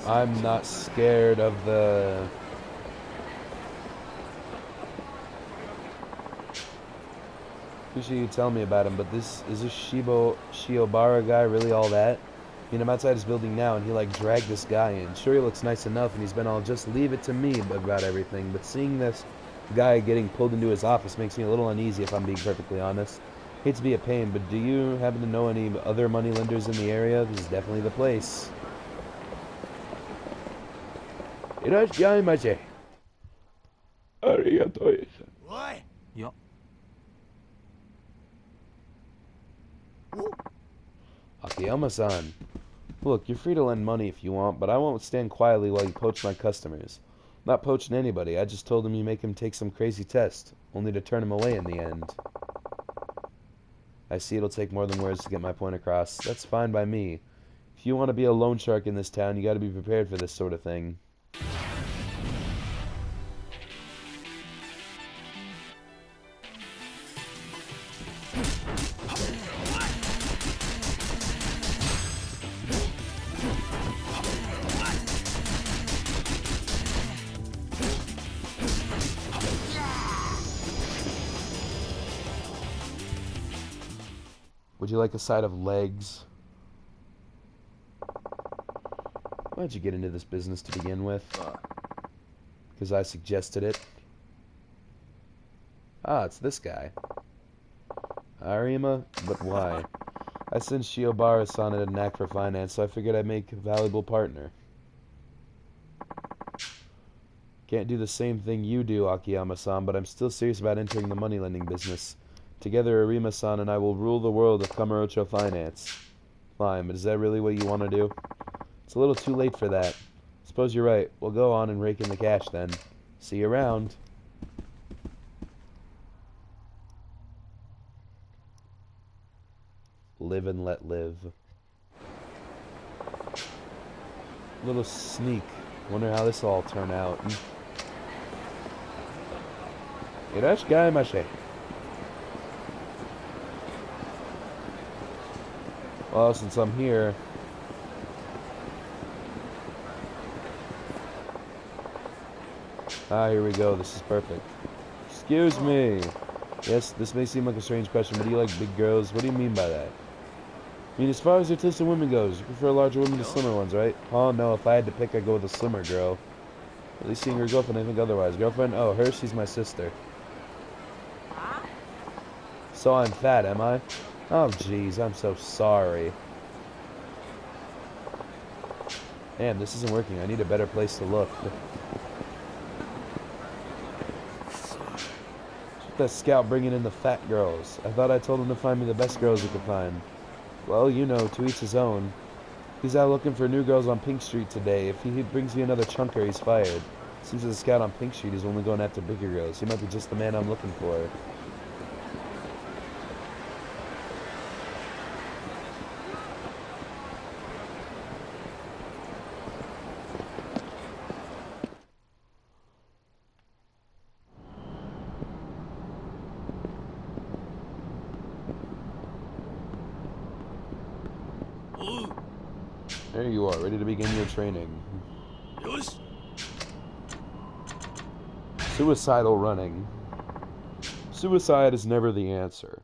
I'm not scared of the... Appreciate you telling me about him, but is this Shiobara guy really all that? I mean, I'm outside his building now, and he, like, dragged this guy in. Sure, he looks nice enough, and he's been all, just leave it to me about everything, but seeing this guy getting pulled into his office makes me a little uneasy, if I'm being perfectly honest. Hate to be a pain, but do you happen to know any other money lenders in the area? This is definitely the place. Irashimasu. Arigatou. What? Yup. Akiyama-san. Look, you're free to lend money if you want, but I won't stand quietly while you poach my customers. I'm not poaching anybody, I just told him you make him take some crazy test, only to turn him away in the end. I see it'll take more than words to get my point across. That's fine by me. If you want to be a loan shark in this town, you gotta be prepared for this sort of thing. Would you like a side of legs? Why'd you get into this business to begin with? Because I suggested it. Ah, it's this guy. Arima? But why? I sensed Shiobara-san had a knack for finance, so I figured I'd make a valuable partner. Can't do the same thing you do, Akiyama-san, but I'm still serious about entering the money lending business. Together, Arima-san and I will rule the world of Kamurocho finance. Fine, but is that really what you want to do? It's a little too late for that. Suppose you're right. We'll go on and rake in the cash then. See you around. Live and let live. Little sneak. Wonder how this will all turn out. Irashimasu. Well, since I'm here... Ah, here we go. This is perfect. Excuse me. Yes, this may seem like a strange question, but do you like big girls? What do you mean by that? I mean, as far as artistic women goes, you prefer larger women to slimmer ones, right? Oh, no, if I had to pick, I'd go with a slimmer girl. At least seeing her girlfriend, I think otherwise. Girlfriend? Oh, her, she's my sister. So I'm fat, am I? Oh, jeez, I'm so sorry. Damn, this isn't working. I need a better place to look. That scout bringing in the fat girls. I thought I told him to find me the best girls he could find. Well, you know, to each his own. He's out looking for new girls on Pink Street today. If he brings me another chunker, he's fired. Seems as a scout on Pink Street is only going after bigger girls. He might be just the man I'm looking for. There you are, ready to begin your training. Suicidal running. Suicide is never the answer.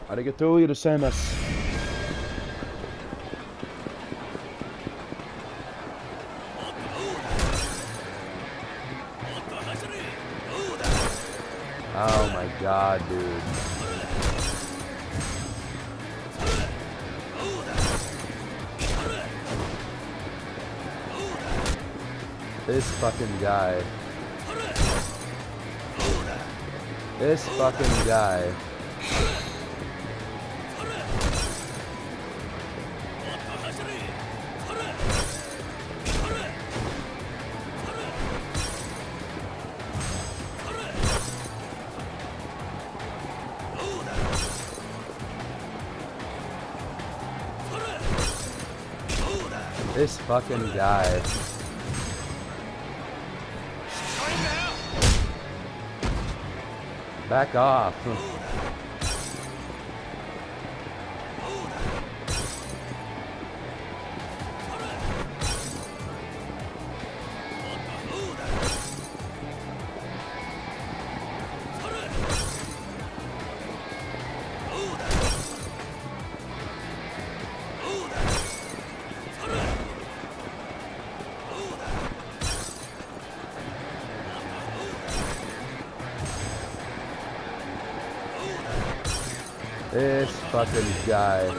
Arigatou gozaimasu. Oh my god, dude. This fucking guy. This fucking guy. This fucking guy. Back off. This fucking guy.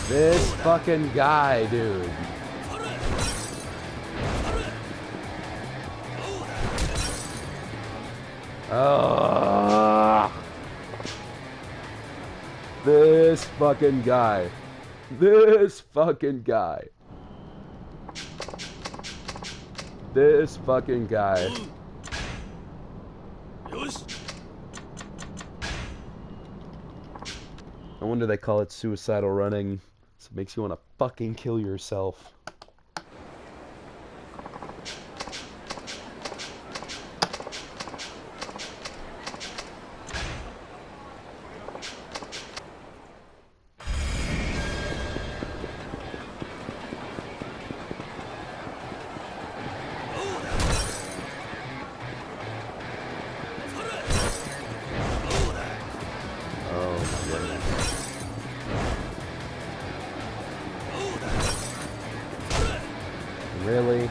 This fucking guy, dude. This fucking guy. This fucking guy. This fucking guy. No wonder they call it suicidal running. So it makes you want to fucking kill yourself. Really?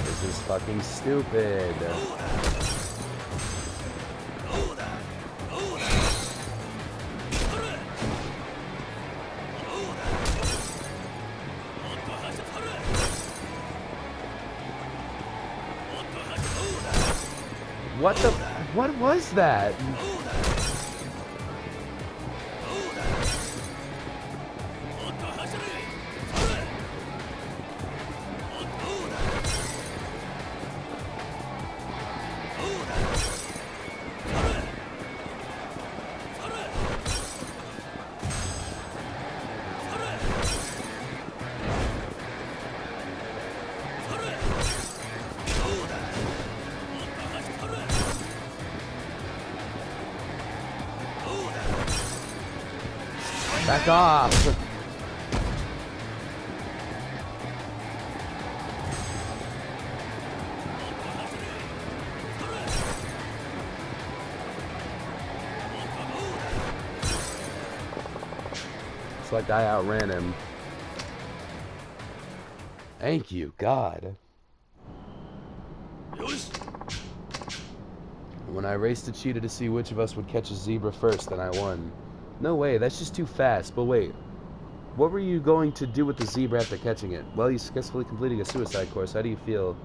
This is fucking stupid. What was that? Back off! It's like I outran him. Thank you, God. When I raced a cheetah to see which of us would catch a zebra first, then I won. No way, that's just too fast. But wait, what were you going to do with the zebra after catching it? Well, you successfully completing a suicide course. How do you feel?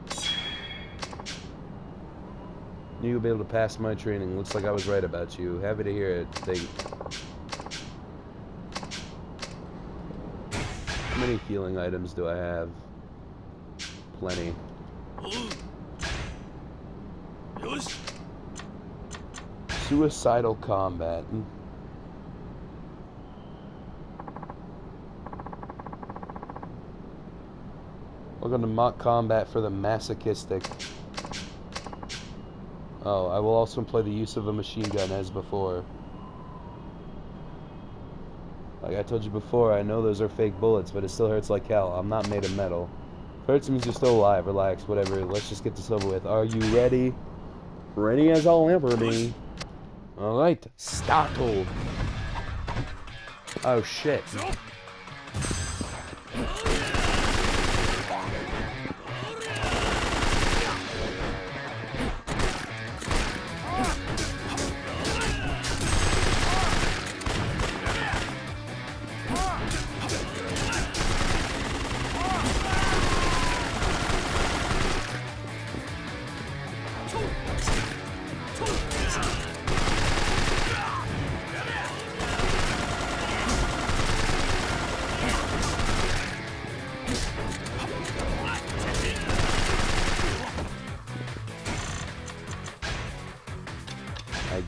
Knew you'll be able to pass my training. Looks like I was right about you. Happy to hear it. How many healing items do I have? Plenty. Suicidal combat. Welcome to mock combat for the masochistic. Oh, I will also employ the use of a machine gun as before. Like I told you before, I know those are fake bullets, but it still hurts like hell. I'm not made of metal. Hurts means you're still alive. Relax, whatever. Let's just get this over with. Are you ready? Ready as I'll ever be. Alright, startled. Oh shit.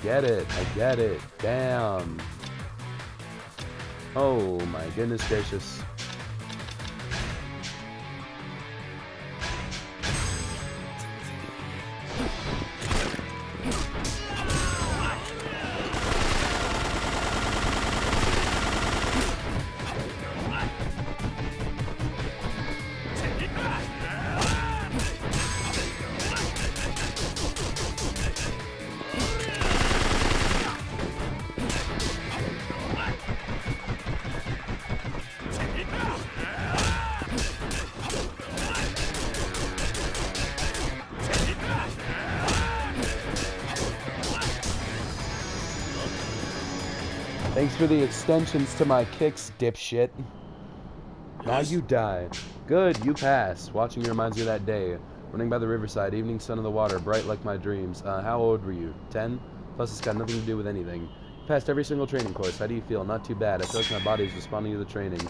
get it. I get it. Damn. Oh my goodness gracious. Thanks for the extensions to my kicks, dipshit. Now you die. Good, you pass. Watching you reminds me of that day. Running by the riverside, evening sun in the water, bright like my dreams. How old were you? 10? Plus it's got nothing to do with anything. You passed every single training course. How do you feel? Not too bad. I feel like my body is responding to the training.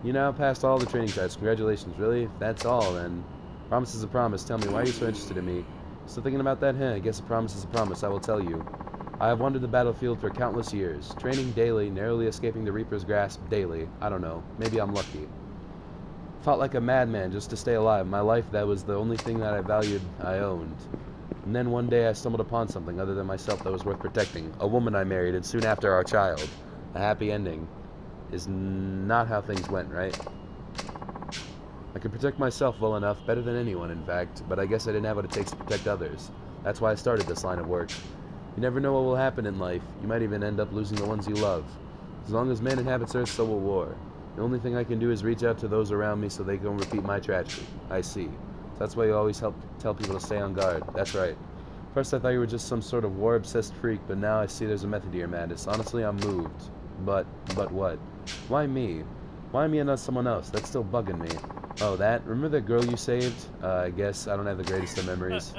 You now passed all the training tests. Congratulations. Really? That's all, then. Promise is a promise. Tell me, why are you so interested in me? Still thinking about that? I guess a promise is a promise. I will tell you. I have wandered the battlefield for countless years, training daily, narrowly escaping the Reaper's grasp daily. I don't know. Maybe I'm lucky. Fought like a madman just to stay alive. My life, that was the only thing that I valued, I owned. And then one day I stumbled upon something other than myself that was worth protecting. A woman I married, and soon after our child. A happy ending is not how things went, right? I could protect myself well enough, better than anyone, in fact, but I guess I didn't have what it takes to protect others. That's why I started this line of work. You never know what will happen in life. You might even end up losing the ones you love. As long as man inhabits Earth, so will war. The only thing I can do is reach out to those around me so they don't repeat my tragedy. I see. So that's why you always tell people to stay on guard. That's right. First I thought you were just some sort of war-obsessed freak, but now I see there's a method to your madness. Honestly, I'm moved. But what? Why me? Why me and not someone else? That's still bugging me. Oh, that? Remember that girl you saved? I guess I don't have the greatest of memories.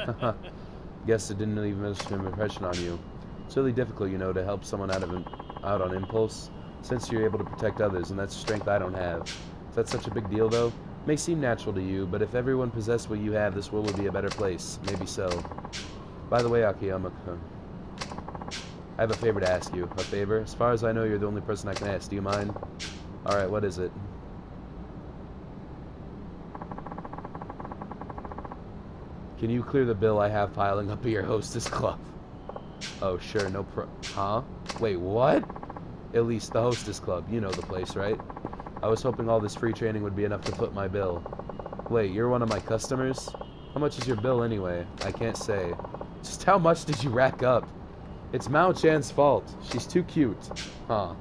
Guess it didn't leave much of an impression on you. It's really difficult, you know, to help someone out on impulse, since you're able to protect others, and that's a strength I don't have. Is that such a big deal, though? It may seem natural to you, but if everyone possessed what you have, this world would be a better place. Maybe so. By the way, Akiyama, I have a favor to ask you. A favor? As far as I know, you're the only person I can ask. Do you mind? Alright, what is it? Can you clear the bill I have piling up at your hostess club? Oh, sure, no Huh? Wait, what? At least the hostess club. You know the place, right? I was hoping all this free training would be enough to foot my bill. Wait, you're one of my customers? How much is your bill anyway? I can't say. Just how much did you rack up? It's Mao Chan's fault. She's too cute. Huh.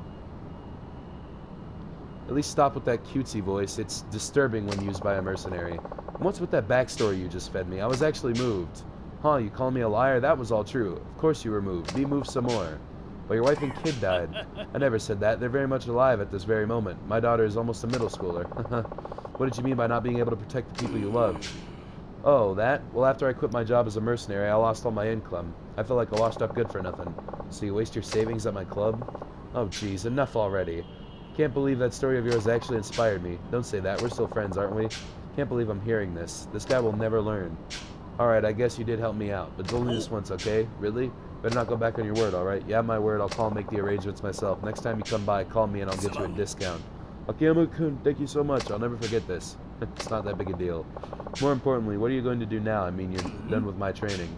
At least stop with that cutesy voice. It's disturbing when used by a mercenary. And what's with that backstory you just fed me? I was actually moved. Huh, you call me a liar? That was all true. Of course you were moved. Be moved some more. But your wife and kid died. I never said that. They're very much alive at this very moment. My daughter is almost a middle schooler. What did you mean by not being able to protect the people you love? Oh, that? Well, after I quit my job as a mercenary, I lost all my income. I felt like I washed up good for nothing. So you waste your savings at my club? Oh, geez, enough already. Can't believe that story of yours actually inspired me. Don't say that. We're still friends, aren't we? Can't believe I'm hearing this. This guy will never learn. Alright, I guess you did help me out, but only this once, okay? Really? Better not go back on your word, alright? You have my word, I'll call and make the arrangements myself. Next time you come by, call me and I'll get you a discount. Akiyama-kun, thank you so much. I'll never forget this. It's not that big a deal. More importantly, what are you going to do now? I mean, you're done with my training.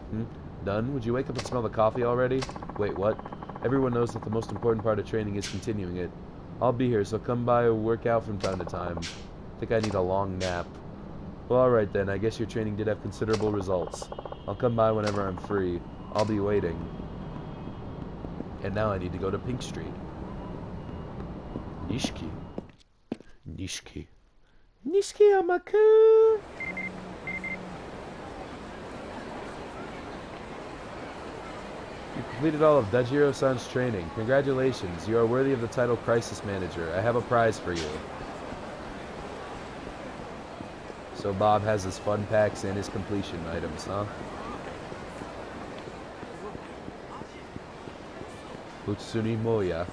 Done? Would you wake up and smell the coffee already? Wait, what? Everyone knows that the most important part of training is continuing it. I'll be here, so come by and work out from time to time. I think I need a long nap. Well, alright then, I guess your training did have considerable results. I'll come by whenever I'm free. I'll be waiting. And now I need to go to Pink Street. Nishiki. Nishiki. Nishiki-amaku! You completed all of Dajiro-san's training. Congratulations, you are worthy of the title Crisis Manager. I have a prize for you. So Bob has his fun packs and his completion items, huh? Utsuni Moya.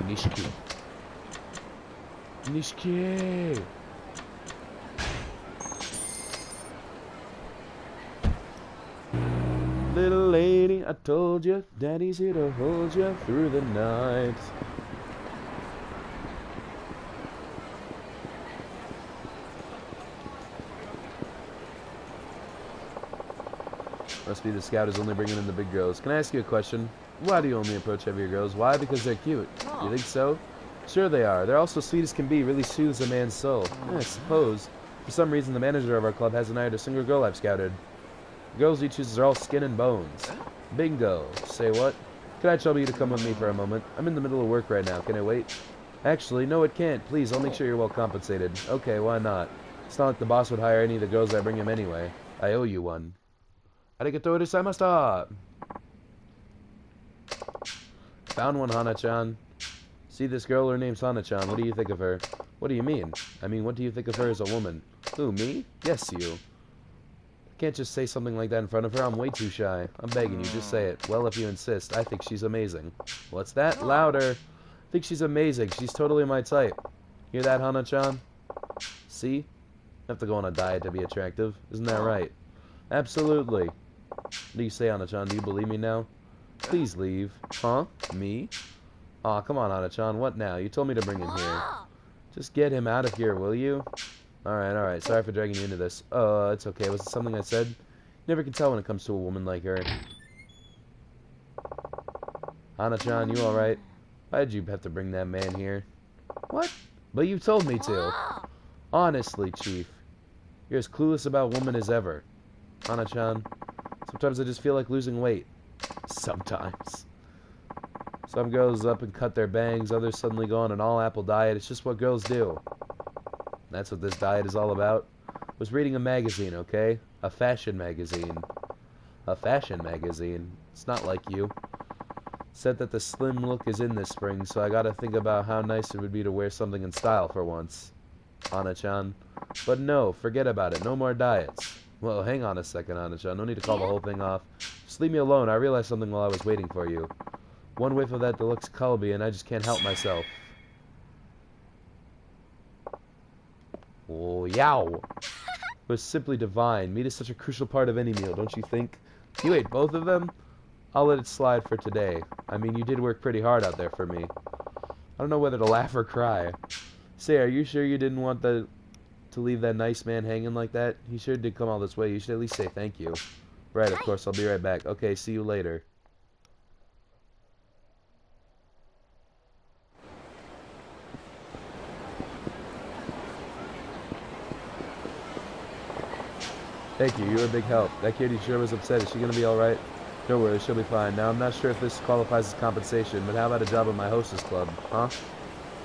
Nishiki. Nishiki! I told you, Daddy's here to hold you through the night. Must be the scout is only bringing in the big girls. Can I ask you a question? Why do you only approach heavier girls? Why? Because they're cute. You think so? Sure they are. They're also sweet as can be. Really soothes a man's soul. I suppose. For some reason, the manager of our club hasn't hired a single girl I've scouted. The girls he chooses are all skin and bones. Bingo. Say what? Can I trouble you to come with me for a moment? I'm in the middle of work right now. Can I wait? Actually, no it can't. Please, I'll make sure you're well compensated. Okay, why not? It's not like the boss would hire any of the girls I bring him anyway. I owe you one. Arigatou gozaimashita! Found one, Hana-chan. See this girl? Her name's Hana-chan. What do you think of her? What do you mean? I mean, what do you think of her as a woman? Who, me? Yes, you. I can't just say something like that in front of her. I'm way too shy. I'm begging you, just say it. Well, if you insist. I think she's amazing. What's that? Louder! I think she's amazing. She's totally my type. Hear that, Hana-chan? See? I have to go on a diet to be attractive. Isn't that right? Absolutely. What do you say, Hana-chan? Do you believe me now? Please leave. Huh? Me? Aw, come on, Hana-chan. What now? You told me to bring him here. Just get him out of here, will you? Alright. Sorry for dragging you into this. It's okay. Was it something I said? You never can tell when it comes to a woman like her. Hana-chan, you alright? Why'd you have to bring that man here? What? But you told me to. Honestly, Chief. You're as clueless about women as ever. Hana-chan, sometimes I just feel like losing weight. Sometimes. Some girls up and cut their bangs, others suddenly go on an all-apple diet. It's just what girls do. That's what this diet is all about. I was reading a magazine, okay? A fashion magazine. A fashion magazine. It's not like you. It said that the slim look is in this spring, so I gotta think about how nice it would be to wear something in style for once. Hana-chan. But no, forget about it. No more diets. Well, hang on a second, Hana-chan. No need to call the whole thing off. Just leave me alone. I realized something while I was waiting for you. One whiff of that deluxe kalbi, and I just can't help myself. Oh, yow! It was simply divine. Meat is such a crucial part of any meal, don't you think? You ate both of them? I'll let it slide for today. I mean, you did work pretty hard out there for me. I don't know whether to laugh or cry. Say, are you sure you didn't want to leave that nice man hanging like that? He sure did come all this way. You should at least say thank you. Right, of course. I'll be right back. Okay, see you later. Thank you. You were a big help. That kitty sure was upset. Is she going to be alright? Don't worry. She'll be fine. Now, I'm not sure if this qualifies as compensation, but how about a job at my hostess club? Huh?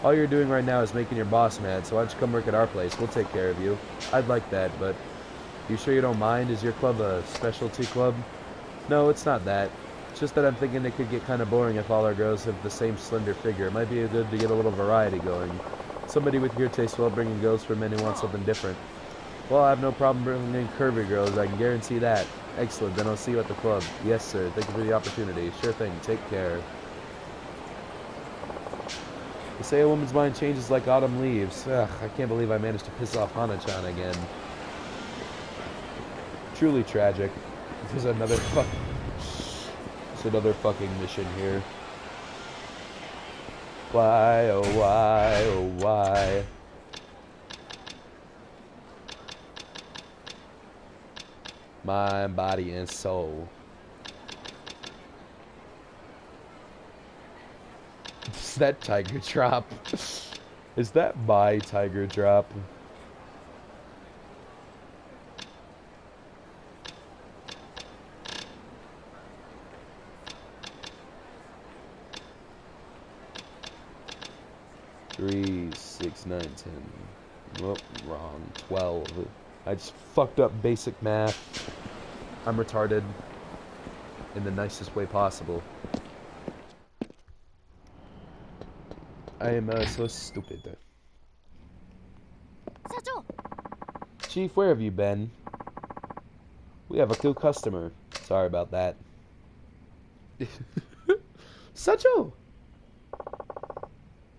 All you're doing right now is making your boss mad, so why don't you come work at our place? We'll take care of you. I'd like that, but you sure you don't mind? Is your club a specialty club? No, it's not that. It's just that I'm thinking it could get kind of boring if all our girls have the same slender figure. It might be good to get a little variety going. Somebody with your taste will bring in girls for men who want something different. Well, I have no problem bringing in curvy girls, I can guarantee that. Excellent, then I'll see you at the club. Yes, sir. Thank you for the opportunity. Sure thing. Take care. They say a woman's mind changes like autumn leaves. Ugh, I can't believe I managed to piss off Hana-chan again. Truly tragic. There's another fucking mission here. Why, oh why, oh why? Mind, body, and soul. Is that Tiger Drop? Is that my Tiger Drop? Three, 6, 9, 10. Oh, wrong. 12. I just fucked up basic math. I'm retarded in the nicest way possible. I am so stupid. Chief, where have you been? We have a new customer. Sorry about that. Sacho!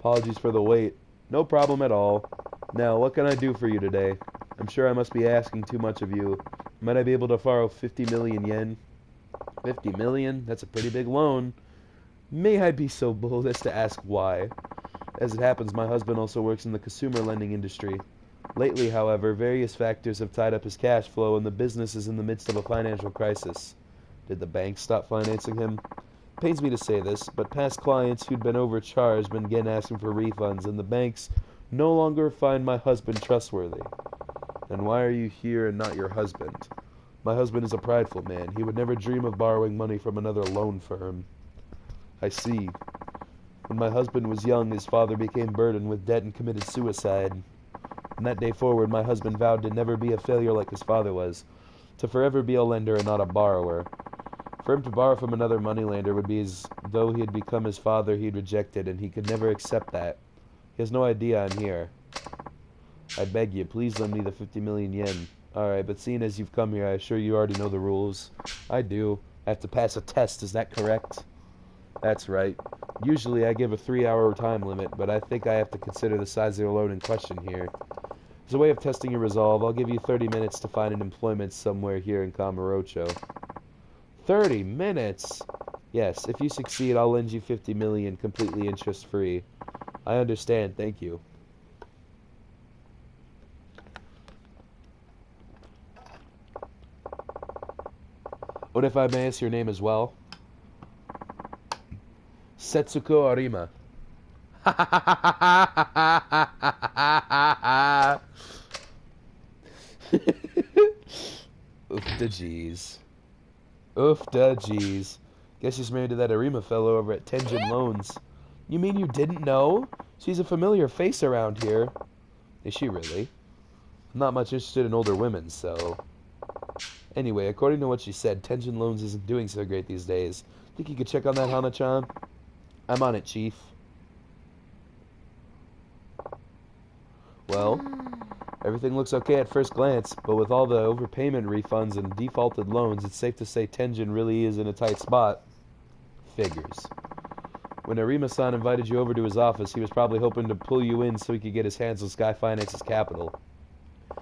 Apologies for the wait. No problem at all. Now, what can I do for you today? I'm sure I must be asking too much of you. Might I be able to borrow 50 million yen? 50 million? That's a pretty big loan. May I be so bold as to ask why? As it happens, my husband also works in the consumer lending industry. Lately, however, various factors have tied up his cash flow and the business is in the midst of a financial crisis. Did the bank stop financing him? Pains me to say this, but past clients who'd been overcharged began asking for refunds, and the banks no longer find my husband trustworthy. And why are you here and not your husband? My husband is a prideful man. He would never dream of borrowing money from another loan firm. I see. When my husband was young, his father became burdened with debt and committed suicide. From that day forward, my husband vowed to never be a failure like his father was, to forever be a lender and not a borrower. For him to borrow from another moneylender would be as though he had become his father he'd rejected, and he could never accept that. He has no idea I'm here. I beg you, please lend me the 50 million yen. Alright, but seeing as you've come here, I assure you already know the rules. I do. I have to pass a test, is that correct? That's right. Usually I give a 3-hour time limit, but I think I have to consider the size of the loan in question here. As a way of testing your resolve, I'll give you 30 minutes to find an employment somewhere here in Kamurocho. 30 minutes? Yes, if you succeed, I'll lend you 50 million completely interest-free. I understand, thank you. What if I may ask your name as well? Setsuko Arima. Oof da jeez. Oof da jeez. Guess she's married to that Arima fellow over at Tenjin Loans. You mean you didn't know? She's a familiar face around here. Is she really? I'm not much interested in older women, so... Anyway, according to what she said, Tenjin Loans isn't doing so great these days. Think you could check on that, Hana-chan? I'm on it, Chief. Well, everything looks okay at first glance, but with all the overpayment refunds and defaulted loans, it's safe to say Tenjin really is in a tight spot. Figures. When Arima-san invited you over to his office, he was probably hoping to pull you in so he could get his hands on Sky Finance's capital.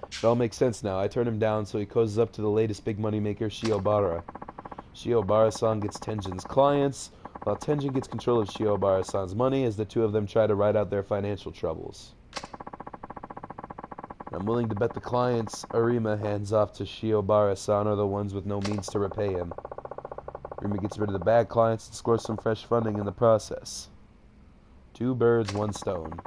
It all makes sense now. I turned him down, so he cozies up to the latest big money maker, Shiobara. Shiobara-san gets Tenjin's clients, while Tenjin gets control of Shiobara-san's money as the two of them try to ride out their financial troubles. I'm willing to bet the clients Arima hands off to Shiobara-san are the ones with no means to repay him. Arima gets rid of the bad clients and scores some fresh funding in the process. 2 birds, 1 stone.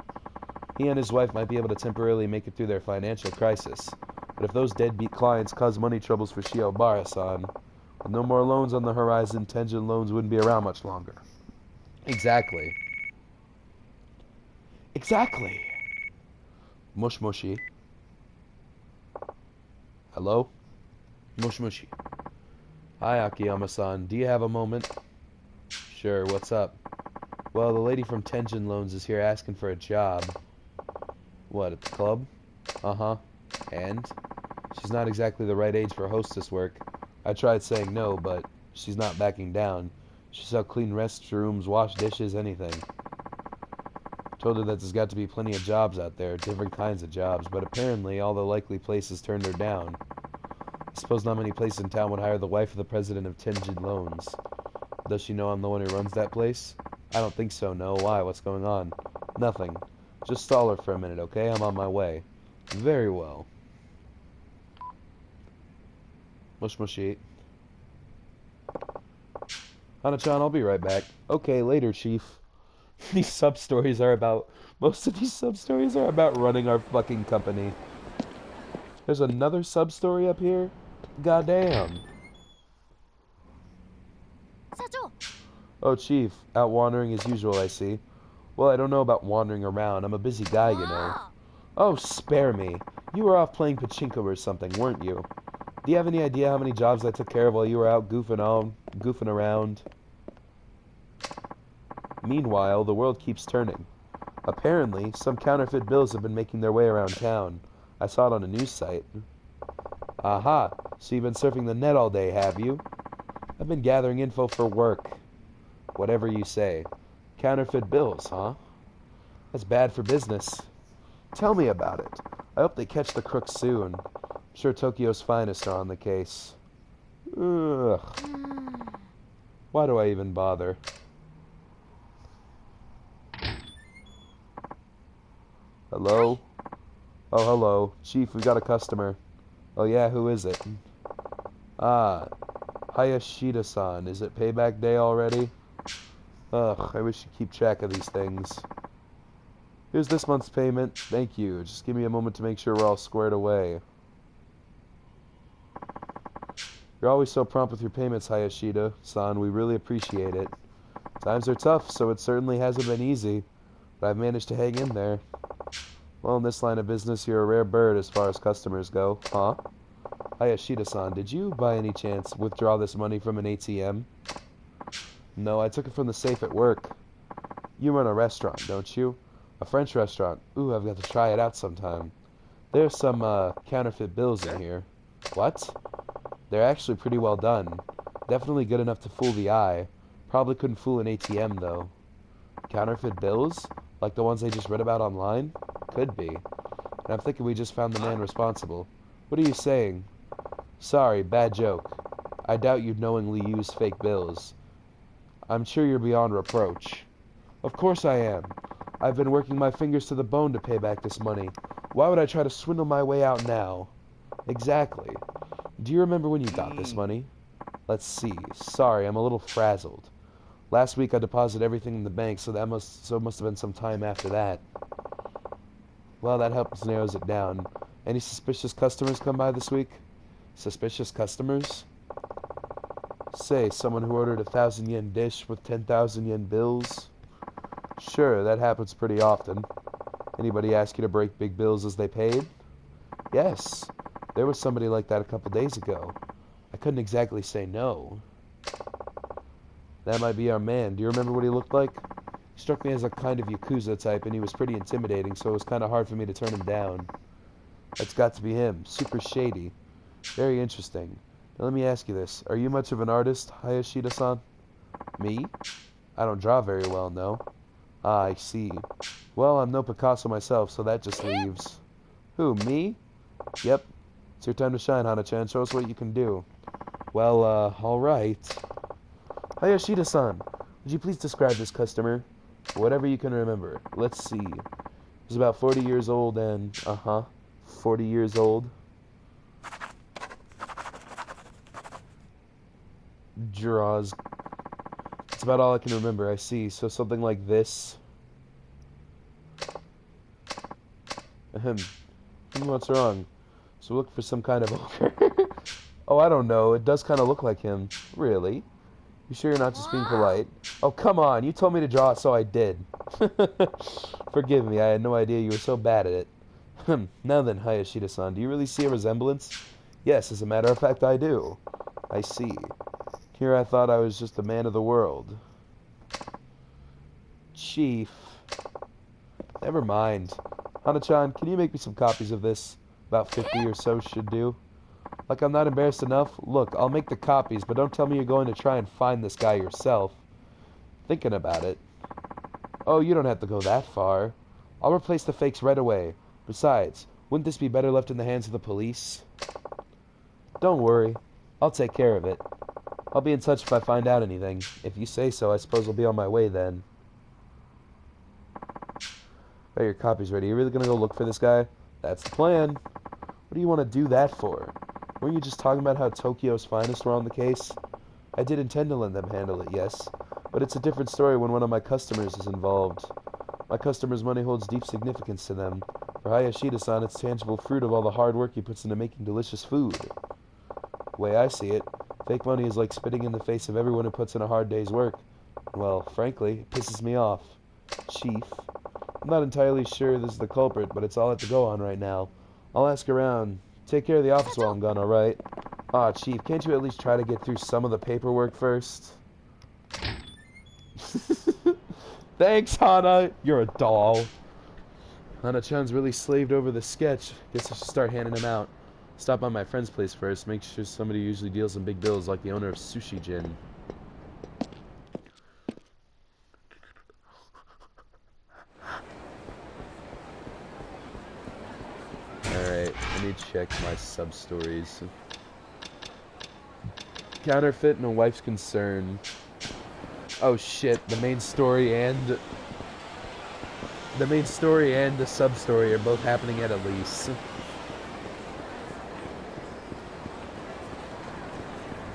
He and his wife might be able to temporarily make it through their financial crisis, but if those deadbeat clients cause money troubles for Shiobara-san, with no more loans on the horizon, Tenjin Loans wouldn't be around much longer. Exactly. Exactly. Moshi moshi. Hello? Moshi moshi. Hi, Akiyama-san. Do you have a moment? Sure, what's up? Well, the lady from Tenjin Loans is here asking for a job. What, at the club? Uh-huh. And? She's not exactly the right age for hostess work. I tried saying no, but she's not backing down. She's out clean restrooms, wash dishes, anything. Told her that there's got to be plenty of jobs out there, different kinds of jobs, but apparently all the likely places turned her down. I suppose not many places in town would hire the wife of the president of Tenjin Loans. Does she know I'm the one who runs that place? I don't think so, no. Why? What's going on? Nothing. Just stall her for a minute, okay? I'm on my way. Very well. Mush mushy. Hana-chan, I'll be right back. Okay, later, Chief. These sub-stories are about... Most of these sub-stories are about running our fucking company. There's another sub-story up here? Goddamn. Oh, Chief. Out wandering as usual, I see. Well, I don't know about wandering around. I'm a busy guy, you know. Oh, spare me. You were off playing pachinko or something, weren't you? Do you have any idea how many jobs I took care of while you were out goofing around? Meanwhile, the world keeps turning. Apparently, some counterfeit bills have been making their way around town. I saw it on a news site. Aha, so you've been surfing the net all day, have you? I've been gathering info for work. Whatever you say. Counterfeit bills, huh? That's bad for business. Tell me about it. I hope they catch the crooks soon. I'm sure Tokyo's finest are on the case. Ugh. Why do I even bother? Hello? Oh, hello. Chief, we got a customer. Oh yeah, who is it? Ah, Hayashida-san. Is it payback day already? Ugh, I wish you'd keep track of these things. Here's this month's payment. Thank you. Just give me a moment to make sure we're all squared away. You're always so prompt with your payments, Hayashida-san. We really appreciate it. Times are tough, so it certainly hasn't been easy, but I've managed to hang in there. Well, in this line of business, you're a rare bird as far as customers go. Huh? Hayashida-san, did you, by any chance, withdraw this money from an ATM? No, I took it from the safe at work. You run a restaurant, don't you? A French restaurant. Ooh, I've got to try it out sometime. There's some, counterfeit bills in here. What? They're actually pretty well done. Definitely good enough to fool the eye. Probably couldn't fool an ATM, though. Counterfeit bills? Like the ones I just read about online? Could be. And I'm thinking we just found the man responsible. What are you saying? Sorry, bad joke. I doubt you'd knowingly use fake bills. I'm sure you're beyond reproach. Of course I am. I've been working my fingers to the bone to pay back this money. Why would I try to swindle my way out now? Exactly. Do you remember when you got this money? Let's see. Sorry, I'm a little frazzled. Last week I deposited everything in the bank, so it must have been some time after that. Well, that helps narrows it down. Any suspicious customers come by this week? Suspicious customers? Say, someone who ordered a 1,000 yen dish with 10,000 yen bills? Sure, that happens pretty often. Anybody ask you to break big bills as they paid? Yes, there was somebody like that a couple days ago. I couldn't exactly say no. That might be our man. Do you remember what he looked like? He struck me as a kind of Yakuza type, and he was pretty intimidating, so it was kind of hard for me to turn him down. That's got to be him. Super shady. Very interesting. Now let me ask you this. Are you much of an artist, Hayashida-san? Me? I don't draw very well, no. Ah, I see. Well, I'm no Picasso myself, so that just leaves... Who, me? Yep. It's your time to shine, Hana-chan. Show us what you can do. Well, alright. Hayashida-san, would you please describe this customer? Whatever you can remember. Let's see. He's about 40 years old and... 40 years old. Draws. That's about all I can remember, I see. So something like this. Ahem. What's wrong? So look for some kind of ogre. Oh, I don't know. It does kind of look like him. Really? You sure you're not just being polite? Oh, come on. You told me to draw it, so I did. Forgive me. I had no idea you were so bad at it. Now then, Hayashida-san, do you really see a resemblance? Yes, as a matter of fact, I do. I see. Here I thought I was just a man of the world. Chief. Never mind. Hana-chan, can you make me some copies of this? About 50 or so should do. Like I'm not embarrassed enough? Look, I'll make the copies, but don't tell me you're going to try and find this guy yourself. Thinking about it. Oh, you don't have to go that far. I'll replace the fakes right away. Besides, wouldn't this be better left in the hands of the police? Don't worry. I'll take care of it. I'll be in touch if I find out anything. If you say so, I suppose I'll be on my way then. Got your copies ready. You really gonna go look for this guy? That's the plan. What do you want to do that for? Weren't you just talking about how Tokyo's finest were on the case? I did intend to let them handle it, yes. But it's a different story when one of my customers is involved. My customer's money holds deep significance to them. For Hayashida-san, it's tangible fruit of all the hard work he puts into making delicious food. The way I see it, fake money is like spitting in the face of everyone who puts in a hard day's work. Well, frankly, it pisses me off. Chief. I'm not entirely sure this is the culprit, but it's all I have to go on right now. I'll ask around. Take care of the office while I'm gone, alright? Aw, Chief, can't you at least try to get through some of the paperwork first? Thanks, Hana! You're a doll. Hana-chan's really slaved over the sketch. Guess I should start handing them out. Stop by my friend's place first. Make sure somebody usually deals in big bills like the owner of Sushi Jin. Alright, let me check my sub-stories. Counterfeit and a wife's concern. Oh shit, the main story and the sub-story are both happening at Elise.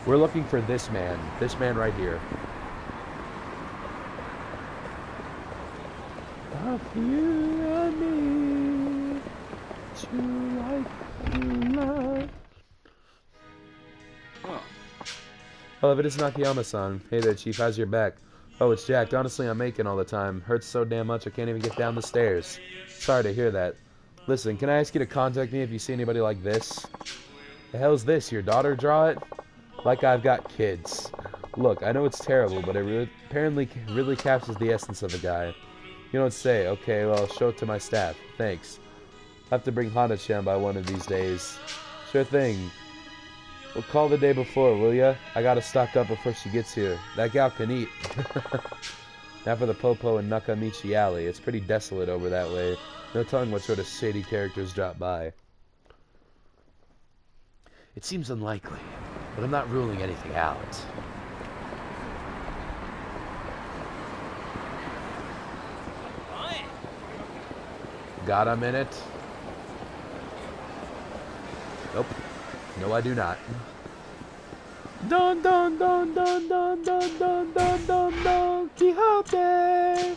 We're looking for this man right here. Of you and me, to like you love. Oh, if it is Nakayama-san. Hey there, Chief, how's your back? Oh, it's jacked. Honestly, I'm aching all the time. Hurts so damn much I can't even get down the stairs. Sorry to hear that. Listen, can I ask you to contact me if you see anybody like this? The hell's this? Your daughter draw it? Like I've got kids. Look, I know it's terrible, but it apparently really captures the essence of a guy. You don't say. Okay, well, I'll show it to my staff. Thanks. I'll have to bring Hana-chan by one of these days. Sure thing. We'll call the day before, will ya? I gotta stock up before she gets here. That gal can eat. Now for the Popo and Nakamichi Alley. It's pretty desolate over that way. No telling what sort of shady characters drop by. It seems unlikely, but I'm not ruling anything out. Got a minute? Nope. No, I do not. Don don don don don don don don don don Quixote.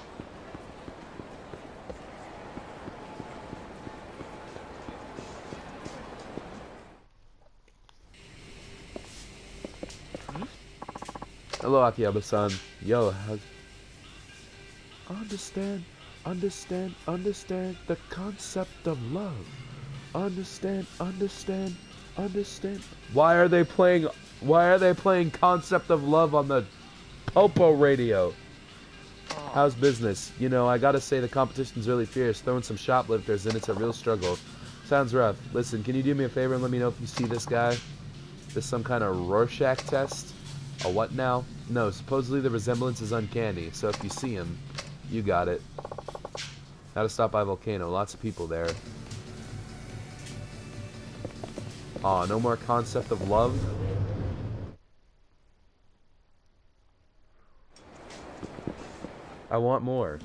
Hello, Akiyama-san. Yo, how's... Understand the concept of love. Understand. Why are they playing Concept of Love on the Popo radio? How's business? You know, I gotta say the competition's really fierce. Throwing some shoplifters in, it's a real struggle. Sounds rough. Listen, can you do me a favor and let me know if you see this guy? This some kind of Rorschach test? A what now? No, supposedly the resemblance is uncanny, so if you see him, you got it. How to stop by Volcano. Lots of people there. Aw, no more concept of love? I want more.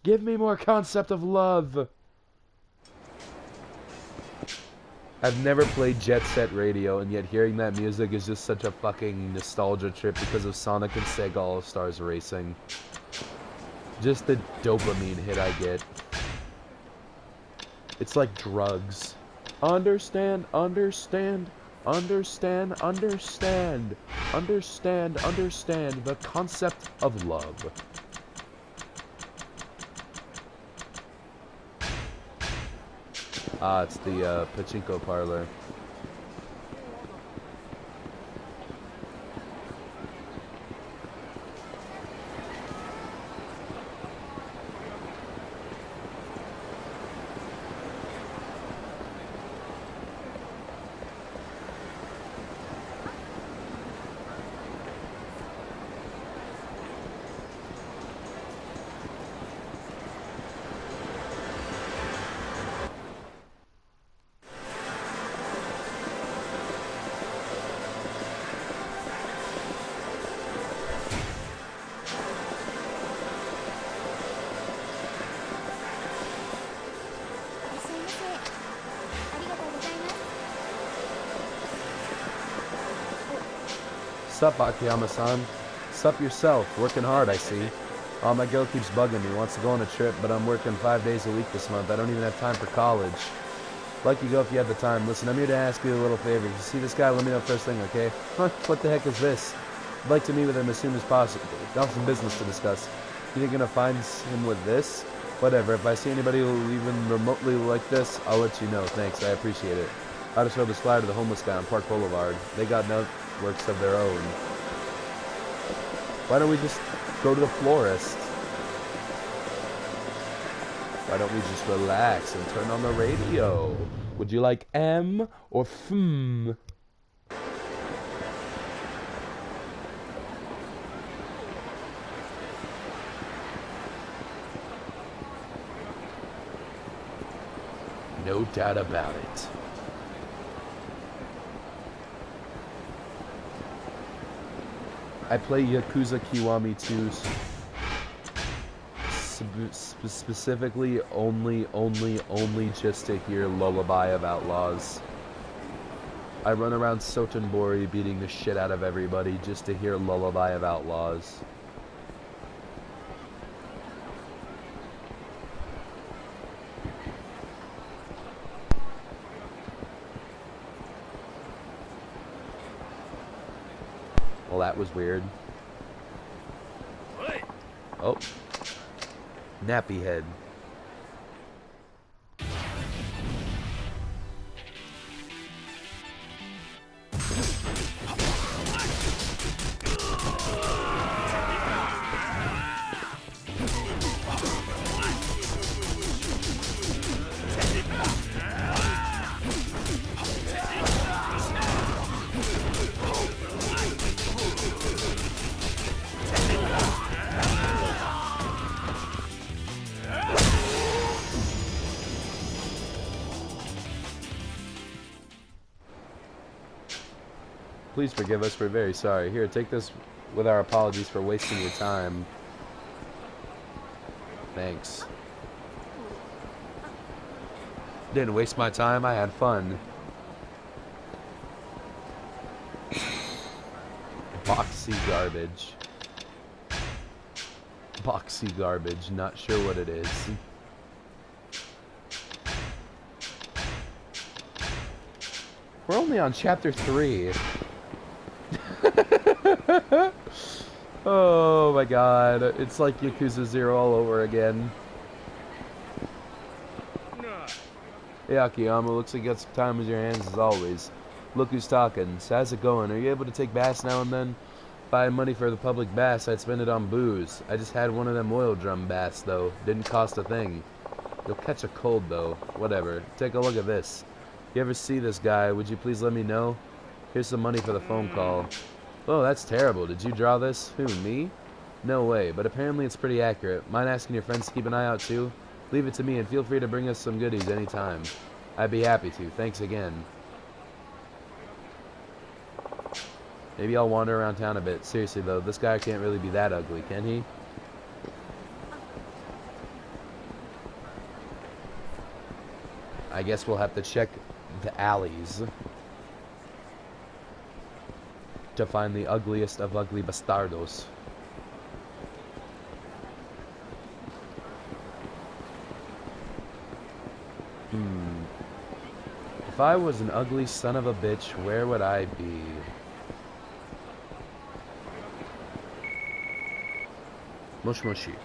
Give me more concept of love! I've never played Jet Set Radio, and yet hearing that music is just such a fucking nostalgia trip because of Sonic and Sega All-Stars Racing. Just the dopamine hit I get. It's like drugs. Understand the concept of love. Ah, it's the pachinko parlor. Sup, Akiyama-san? Sup yourself. Working hard, I see. Oh, my girl keeps bugging me. Wants to go on a trip, but I'm working 5 days a week this month. I don't even have time for college. Like you go if you have the time. Listen, I'm here to ask you a little favor. If you see this guy, let me know first thing, okay? Huh? What the heck is this? I'd like to meet with him as soon as possible. Got some business to discuss. You think you're gonna find him with this? Whatever. If I see anybody who even remotely like this, I'll let you know. Thanks. I appreciate it. I'll just show this flyer to the homeless guy on Park Boulevard. They got networks of their own. Why don't we just go to the florist? Why don't we just relax and turn on the radio? Would you like M or FM? No doubt about it. I play Yakuza Kiwami 2 specifically only just to hear Lullaby of Outlaws. I run around Sotenbori beating the shit out of everybody just to hear Lullaby of Outlaws. Well, that was weird. Oh. Nappy head. Please forgive us, we're very sorry. Here, take this with our apologies for wasting your time. Thanks. Didn't waste my time, I had fun. Boxy garbage. Boxy garbage, not sure what it is. We're only on chapter 3. Oh my god, it's like Yakuza 0 all over again. Hey Akiyama, looks like you got some time in your hands as always. Look who's talking. So how's it going? Are you able to take baths now and then? If I had money for the public baths, I'd spend it on booze. I just had one of them oil drum baths though. Didn't cost a thing. You'll catch a cold though. Whatever. Take a look at this. You ever see this guy? Would you please let me know? Here's some money for the phone call. Oh, that's terrible. Did you draw this? Who, me? No way, but apparently it's pretty accurate. Mind asking your friends to keep an eye out too? Leave it to me and feel free to bring us some goodies anytime. I'd be happy to. Thanks again. Maybe I'll wander around town a bit. Seriously though, this guy can't really be that ugly, can he? I guess we'll have to check the alleys to find the ugliest of ugly bastardos. If I was an ugly son of a bitch, where would I be? Mush mushy.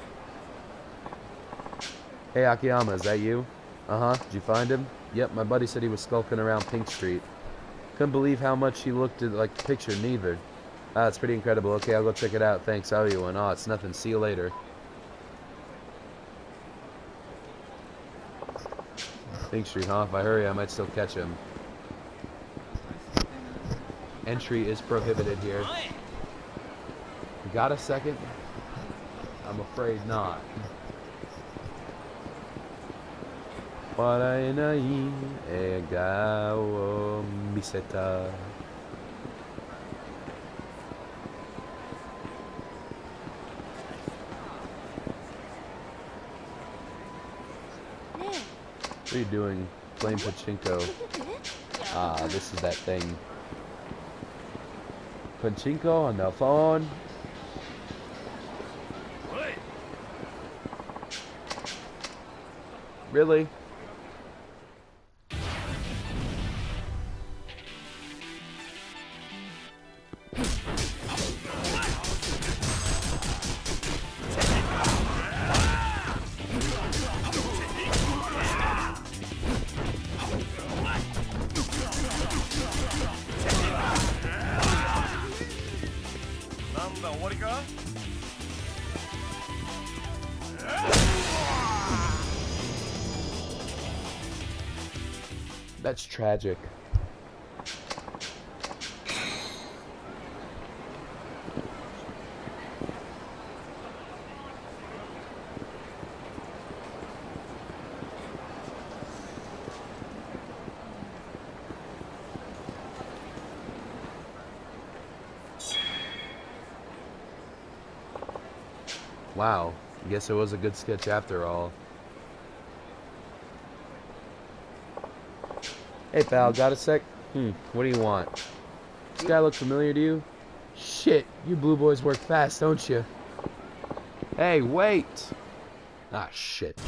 Hey Akiyama, is that you? Uh-huh, did you find him? Yep, my buddy said he was skulking around Pink Street. Couldn't believe how much he looked like the picture, neither. Ah, it's pretty incredible. Okay, I'll go check it out. Thanks, how are you? And it's nothing. See you later. Pink Street, huh? If I hurry, I might still catch him. Entry is prohibited here. Got a second? I'm afraid not. Warai nai ega wo miseta. What are you doing? Playing pachinko. Ah, this is that thing. Pachinko on the phone. Really? That's tragic. Wow, I guess it was a good sketch after all. Hey pal, got a sec? What do you want? This guy look familiar to you? Shit, you blue boys work fast, don't you? Hey, wait! Ah, shit.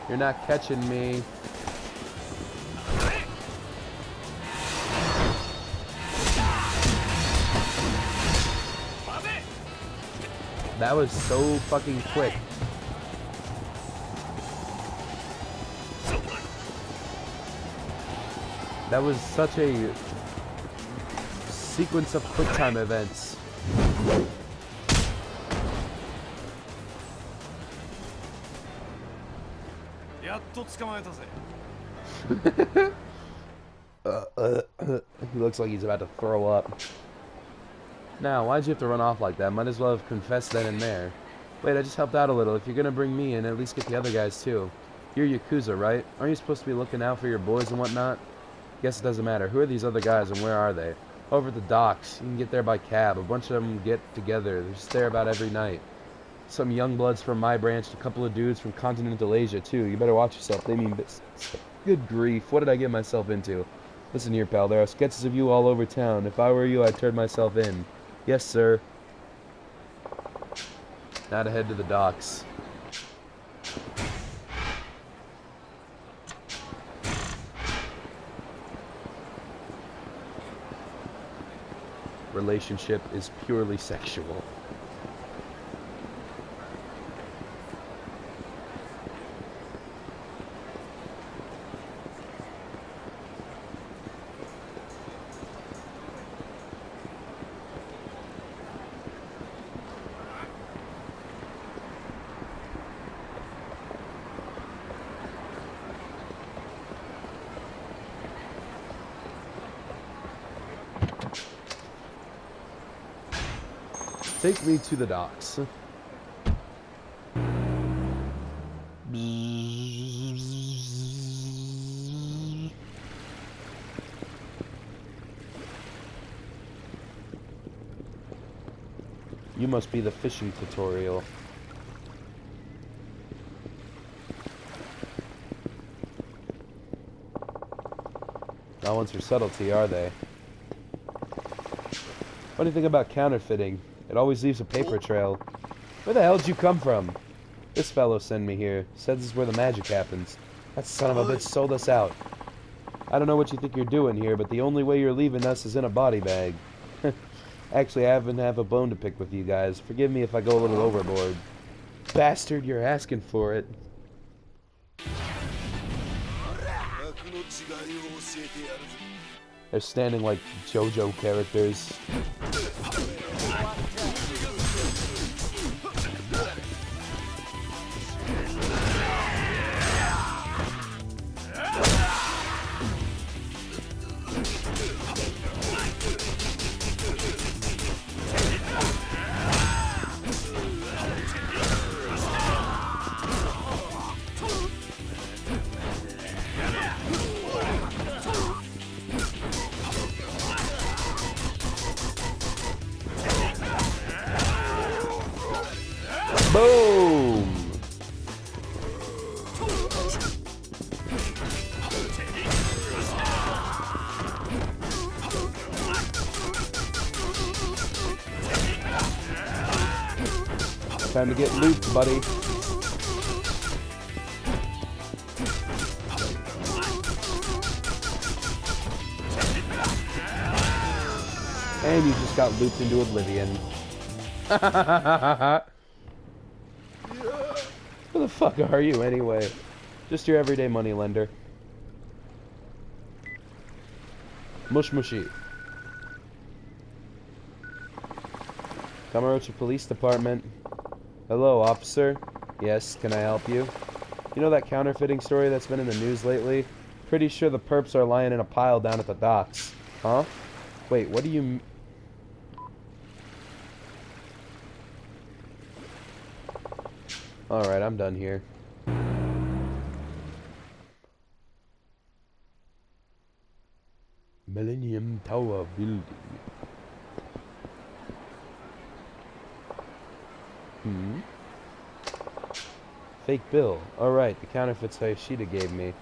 You're not catching me. That was so fucking quick. That was such a sequence of quick time events. He looks like he's about to throw up. Now, why'd you have to run off like that? Might as well have confessed then and there. Wait, I just helped out a little. If you're gonna bring me in, at least get the other guys too. You're Yakuza, right? Aren't you supposed to be looking out for your boys and whatnot? Guess it doesn't matter. Who are these other guys and where are they? Over at the docks. You can get there by cab. A bunch of them get together. They're just there about every night. Some young bloods from my branch, a couple of dudes from continental Asia too. You better watch yourself. They mean business. Good grief, what did I get myself into? Listen here, pal, there are sketches of you all over town. If I were you, I'd turn myself in. Yes, sir. Now to head to the docks. Relationship is purely sexual. Take me to the docks. You must be the fishing tutorial. Not ones for subtlety, are they? Funny thing about counterfeiting, it always leaves a paper trail. Where the hell did you come from? This fellow sent me here. Says this is where the magic happens. That son of a bitch sold us out. I don't know what you think you're doing here, but the only way you're leaving us is in a body bag. Actually, I haven't have a bone to pick with you guys. Forgive me if I go a little overboard. Bastard, you're asking for it. They're standing like JoJo characters. Boom! Time to get looped, buddy. And you just got looped into oblivion. Who the fuck are you, anyway? Just your everyday money lender. Mush mushy. Kamurocho Police Department. Hello, officer. Yes, can I help you? You know that counterfeiting story that's been in the news lately? Pretty sure the perps are lying in a pile down at the docks. Huh? Wait, what do you... Alright, I'm done here. Millennium Tower building. Fake bill. Alright, the counterfeit Yoshida gave me.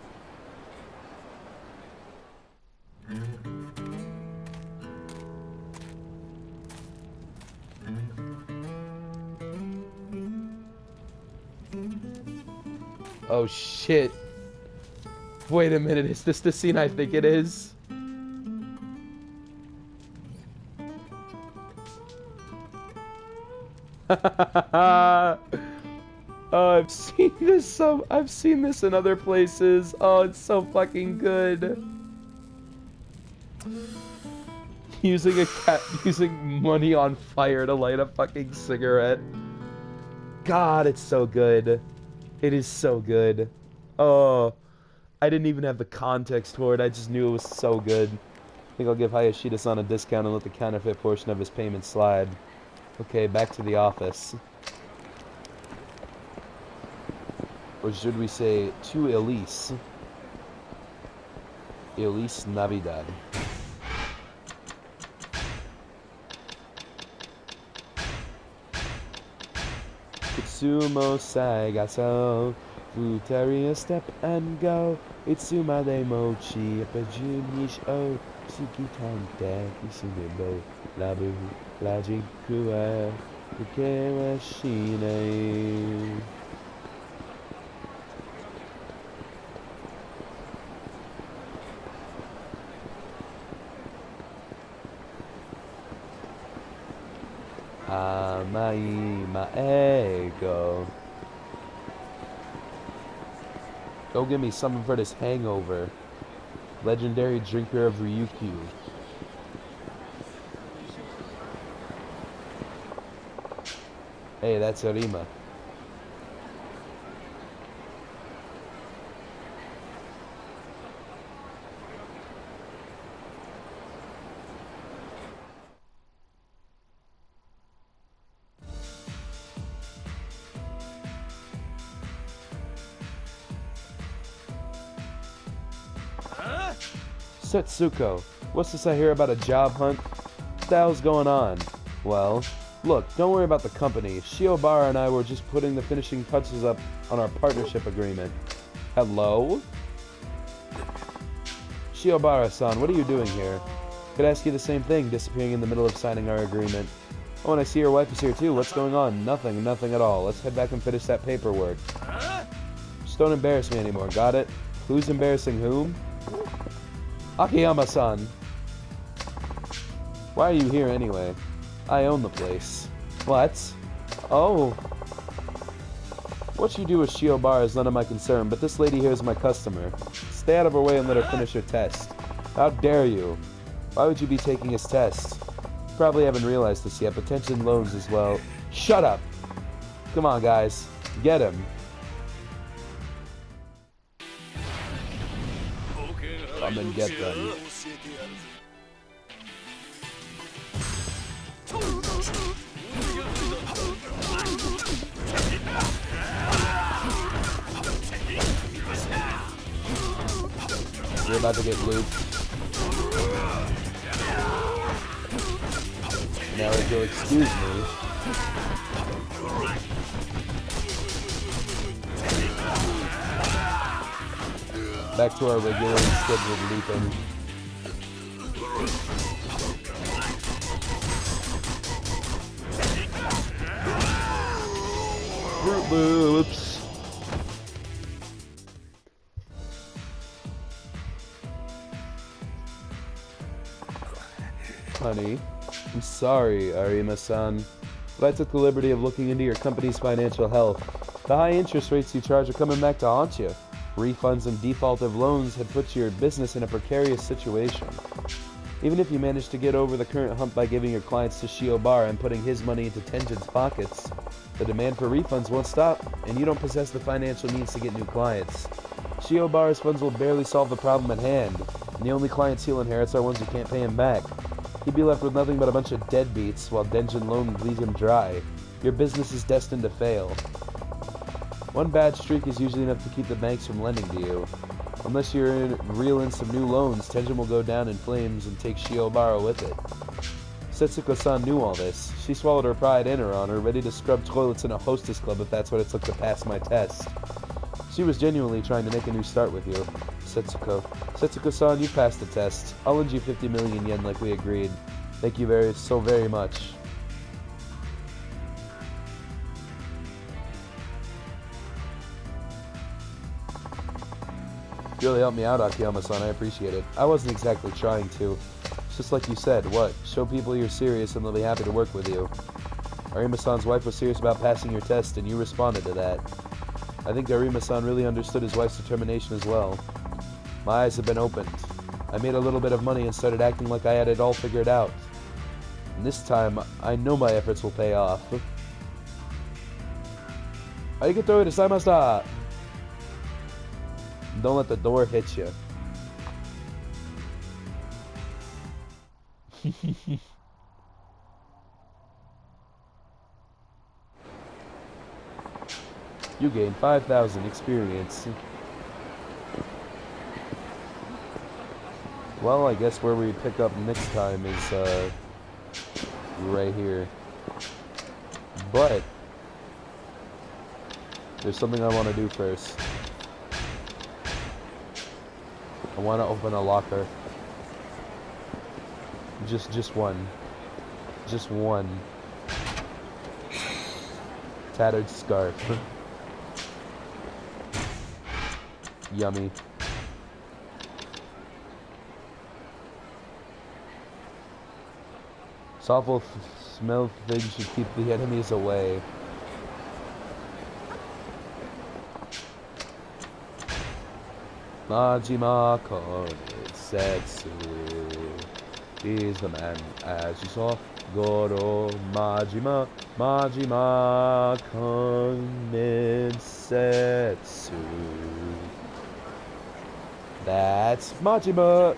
Oh shit. Wait a minute, is this the scene I think it is? Oh, I've seen this in other places. Oh, it's so fucking good. Using money on fire to light a fucking cigarette. God, it's so good. It is so good. Oh, I didn't even have the context for it. I just knew it was so good. I think I'll give Hayashida-san a discount and let the counterfeit portion of his payment slide. Okay, back to the office. Or should we say, to Elise. Elise Navidad. Itsumo Saigaso, Futari step and go. Itsuma de mochi, Pajunish o, Sukitante, Kisumebo, Labu, Lajikua, Ukewa Shine. Amai Maego. Go give me something for this hangover. Legendary drinker of Ryukyu. Hey, that's Arima. Setsuko, what's this I hear about a job hunt? What the hell's going on? Well, look, don't worry about the company. Shiobara and I were just putting the finishing touches up on our partnership agreement. Hello? Shiobara-san, what are you doing here? Could ask you the same thing, disappearing in the middle of signing our agreement. Oh, and I see your wife is here too. What's going on? Nothing at all. Let's head back and finish that paperwork. Just don't embarrass me anymore, got it? Who's embarrassing whom? Akiyama-san. Why are you here anyway? I own the place. What? Oh. What you do with Shiobara is none of my concern, but this lady here is my customer. Stay out of her way and let her finish her test. How dare you? Why would you be taking his test? You probably haven't realized this yet, but Tension loans as well. Shut up! Come on, guys. Get him. Come and get them. You're about to get looped. Now if you'll excuse me. Back to our regularly scheduled looping. Fruit Loops. Honey, I'm sorry, Arima-san, but I took the liberty of looking into your company's financial health. The high interest rates you charge are coming back to haunt you. Refunds and default of loans had put your business in a precarious situation. Even if you manage to get over the current hump by giving your clients to Shiobara and putting his money into Tenjin's pockets, the demand for refunds won't stop, and you don't possess the financial means to get new clients. Shiobara's funds will barely solve the problem at hand, and the only clients he'll inherit are ones who can't pay him back. He'd be left with nothing but a bunch of deadbeats while Tenjin loan bleeds him dry. Your business is destined to fail. One bad streak is usually enough to keep the banks from lending to you. Unless you're reel in some new loans, Tenjin will go down in flames and take Shiobara with it. Setsuko-san knew all this. She swallowed her pride and her honor, ready to scrub toilets in a hostess club if that's what it took to pass my test. She was genuinely trying to make a new start with you. Setsuko-san, you passed the test. I'll lend you 50 million yen like we agreed. Thank you very much. You really helped me out, Akiyama-san. I appreciate it. I wasn't exactly trying to. It's just like you said, what? Show people you're serious and they'll be happy to work with you. Arima-san's wife was serious about passing your test and you responded to that. I think Arima-san really understood his wife's determination as well. My eyes have been opened. I made a little bit of money and started acting like I had it all figured out. And this time, I know my efforts will pay off. Arigatou gozaimashita! Don't let the door hit you. You gain 5,000 experience. Well, I guess where we pick up next time is right here. But there's something I want to do first. I want to open a locker. Just one. Just one. Tattered scarf. Yummy. Soulful smell things should keep the enemies away. Majima Kosetsu is the man as you saw. Goro Majima Kosetsu. That's Majima.